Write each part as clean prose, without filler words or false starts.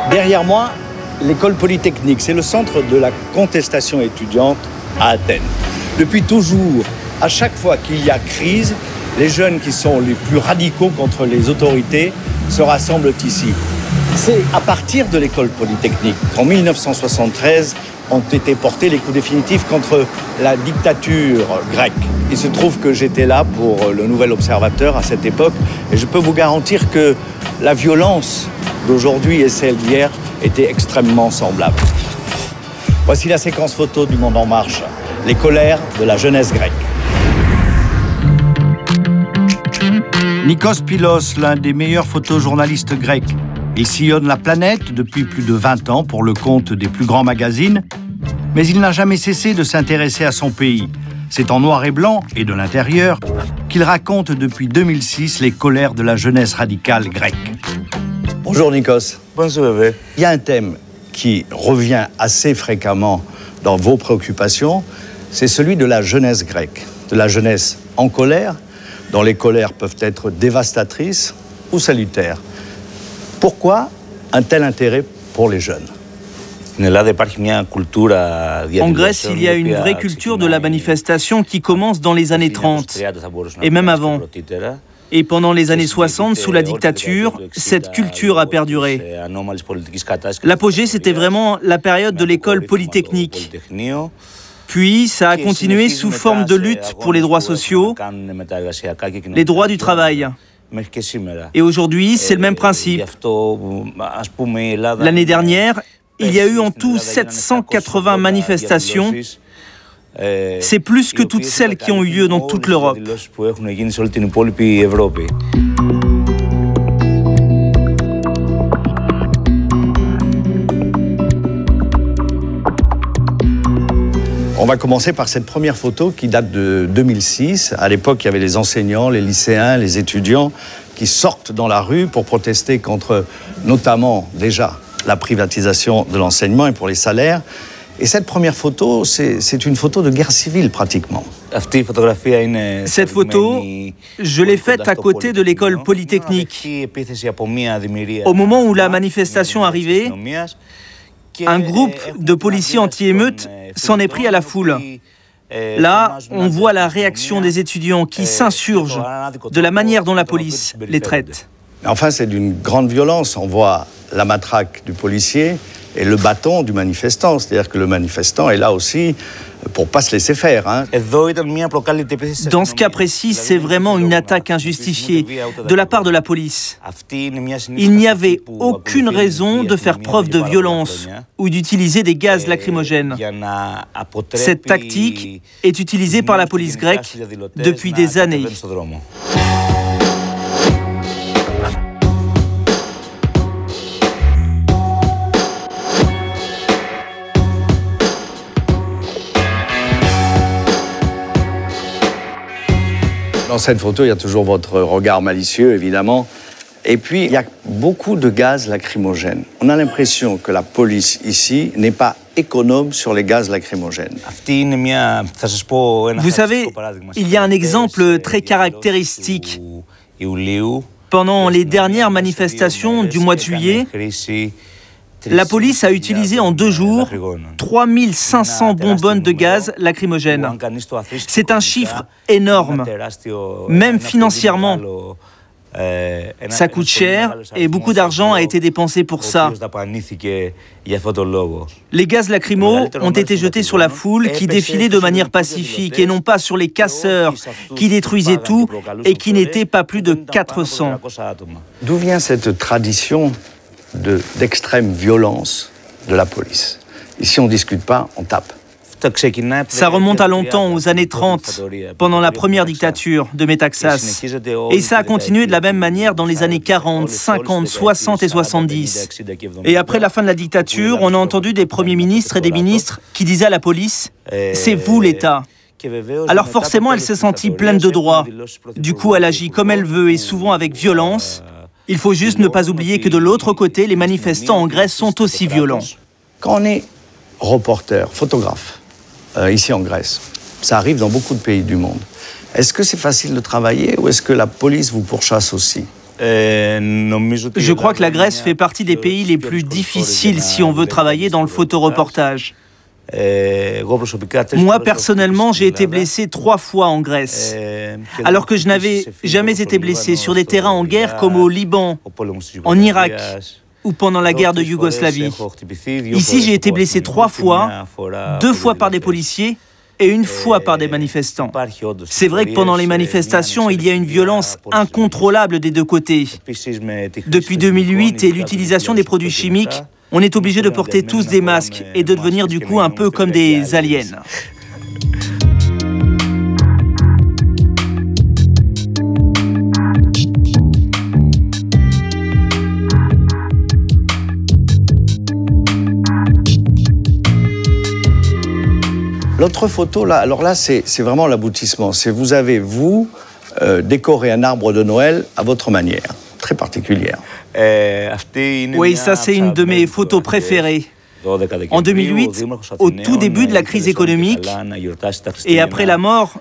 Derrière moi, l'école polytechnique, c'est le centre de la contestation étudiante à Athènes. Depuis toujours, à chaque fois qu'il y a crise, les jeunes qui sont les plus radicaux contre les autorités se rassemblent ici. C'est à partir de l'école polytechnique qu'en 1973 ont été portés les coups définitifs contre la dictature grecque. Il se trouve que j'étais là pour le Nouvel Observateur à cette époque et je peux vous garantir que la violence d'aujourd'hui et celle d'hier étaient extrêmement semblables. Voici la séquence photo du Monde en Marche, les colères de la jeunesse grecque. Nikos Pylos, l'un des meilleurs photojournalistes grecs. Il sillonne la planète depuis plus de 20 ans pour le compte des plus grands magazines, mais il n'a jamais cessé de s'intéresser à son pays. C'est en noir et blanc et de l'intérieur qu'il raconte depuis 2006 les colères de la jeunesse radicale grecque. Bonjour Nikos. Bonjour. Il y a un thème qui revient assez fréquemment dans vos préoccupations, c'est celui de la jeunesse grecque, de la jeunesse en colère, dont les colères peuvent être dévastatrices ou salutaires. Pourquoi un tel intérêt pour les jeunes ? En Grèce, il y a une vraie culture de la manifestation qui commence dans les années 30, et même avant. Et pendant les années 60, sous la dictature, cette culture a perduré. L'apogée, c'était vraiment la période de l'école polytechnique. Puis, ça a continué sous forme de lutte pour les droits sociaux, les droits du travail. Et aujourd'hui, c'est le même principe. L'année dernière, il y a eu en tout 780 manifestations. C'est plus que toutes celles qui ont eu lieu dans toute l'Europe. On va commencer par cette première photo qui date de 2006. À l'époque, il y avait les enseignants, les lycéens, les étudiants qui sortent dans la rue pour protester contre, notamment, déjà, la privatisation de l'enseignement et pour les salaires. Et cette première photo, c'est une photo de guerre civile, pratiquement. Cette photo, je l'ai faite à côté de l'école polytechnique. Au moment où la manifestation arrivait, un groupe de policiers anti-émeutes s'en est pris à la foule. Là, on voit la réaction des étudiants qui s'insurgent de la manière dont la police les traite. Enfin, c'est d'une grande violence. On voit la matraque du policier et le bâton du manifestant. C'est-à-dire que le manifestant est là aussi pour ne pas se laisser faire. Dans ce cas précis, c'est vraiment une attaque injustifiée de la part de la police. Il n'y avait aucune raison de faire preuve de violence ou d'utiliser des gaz lacrymogènes. Cette tactique est utilisée par la police grecque depuis des années. Dans cette photo, il y a toujours votre regard malicieux, évidemment. Et puis, il y a beaucoup de gaz lacrymogènes. On a l'impression que la police, ici, n'est pas économe sur les gaz lacrymogènes. Vous savez, il y a un exemple très caractéristique. Pendant les dernières manifestations du mois de juillet, la police a utilisé en 2 jours 3500 bonbonnes de gaz lacrymogène. C'est un chiffre énorme, même financièrement. Ça coûte cher et beaucoup d'argent a été dépensé pour ça. Les gaz lacrymaux ont été jetés sur la foule qui défilait de manière pacifique et non pas sur les casseurs qui détruisaient tout et qui n'étaient pas plus de 400. D'où vient cette tradition d'extrême violence de la police? Ici, on ne discute pas, on tape. Ça remonte à longtemps, aux années 30, pendant la première dictature de Métaxas. Et ça a continué de la même manière dans les années 40, 50, 60 et 70. Et après la fin de la dictature, on a entendu des premiers ministres et des ministres qui disaient à la police « c'est vous l'État ». Alors forcément, elle s'est sentie pleine de droits. Du coup, elle agit comme elle veut et souvent avec violence. Il faut juste ne pas oublier que de l'autre côté, les manifestants en Grèce sont aussi violents. Quand on est reporter, photographe, ici en Grèce, ça arrive dans beaucoup de pays du monde. Est-ce que c'est facile de travailler ou est-ce que la police vous pourchasse aussi? Je crois que la Grèce fait partie des pays les plus difficiles si on veut travailler dans le photoreportage. Moi, personnellement, j'ai été blessé 3 fois en Grèce, alors que je n'avais jamais été blessé sur des terrains en guerre comme au Liban, en Irak ou pendant la guerre de Yougoslavie. Ici, j'ai été blessé 3 fois, 2 fois par des policiers et 1 fois par des manifestants. C'est vrai que pendant les manifestations, il y a une violence incontrôlable des 2 côtés. Depuis 2008 et l'utilisation des produits chimiques, on est obligé de porter tous des masques et de devenir du coup un peu comme des aliens. L'autre photo, là, alors là, c'est vraiment l'aboutissement. C'est vous avez, décoré un arbre de Noël à votre manière, très particulière. Oui, ça c'est une de mes photos préférées. En 2008, au tout début de la crise économique, et après la mort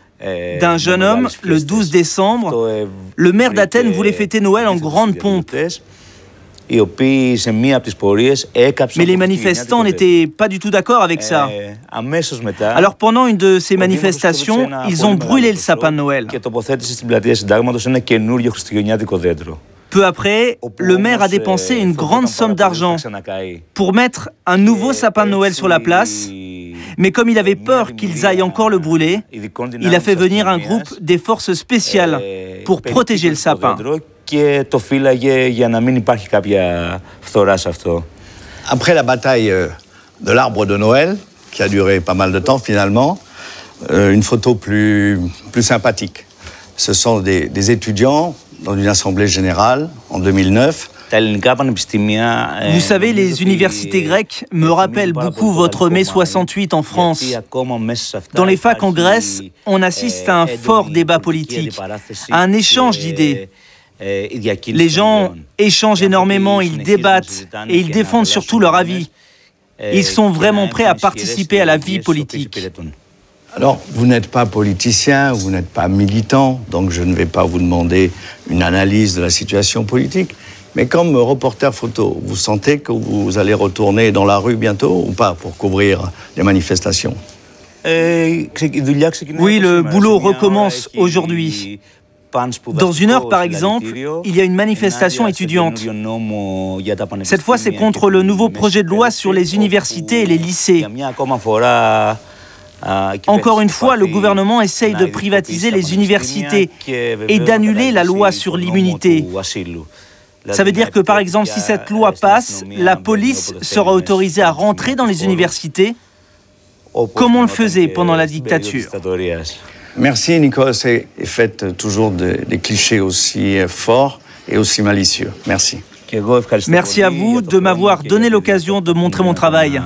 d'un jeune homme, le 12 décembre, le maire d'Athènes voulait fêter Noël en grande pompe. Mais les manifestants n'étaient pas du tout d'accord avec ça. Alors pendant une de ces manifestations, ils ont brûlé le sapin de Noël. Peu après, le maire a dépensé une grande somme d'argent pour mettre un nouveau sapin de Noël sur la place. Mais comme il avait peur qu'ils aillent encore le brûler, il a fait venir un groupe des forces spéciales pour protéger le sapin. Après la bataille de l'arbre de Noël, qui a duré pas mal de temps finalement, une photo plus sympathique. Ce sont des étudiants dans une assemblée générale en 2009. Vous savez, les universités grecques me rappellent beaucoup votre mai 68 en France. Dans les facs en Grèce, on assiste à un fort débat politique, à un échange d'idées. Les gens échangent énormément, ils débattent et ils défendent surtout leur avis. Ils sont vraiment prêts à participer à la vie politique. Alors, vous n'êtes pas politicien, vous n'êtes pas militant, donc je ne vais pas vous demander une analyse de la situation politique. Mais comme reporter photo, vous sentez que vous allez retourner dans la rue bientôt ou pas pour couvrir les manifestations? Oui, le boulot recommence aujourd'hui. Dans 1 heure, par exemple, il y a une manifestation étudiante. Cette fois, c'est contre le nouveau projet de loi sur les universités et les lycées. Encore une fois, le gouvernement essaye de privatiser les universités et d'annuler la loi sur l'immunité. Ça veut dire que, par exemple, si cette loi passe, la police sera autorisée à rentrer dans les universités comme on le faisait pendant la dictature. Merci, Nikos, et faites toujours des clichés aussi forts et aussi malicieux. Merci. Merci à vous de m'avoir donné l'occasion de montrer mon travail.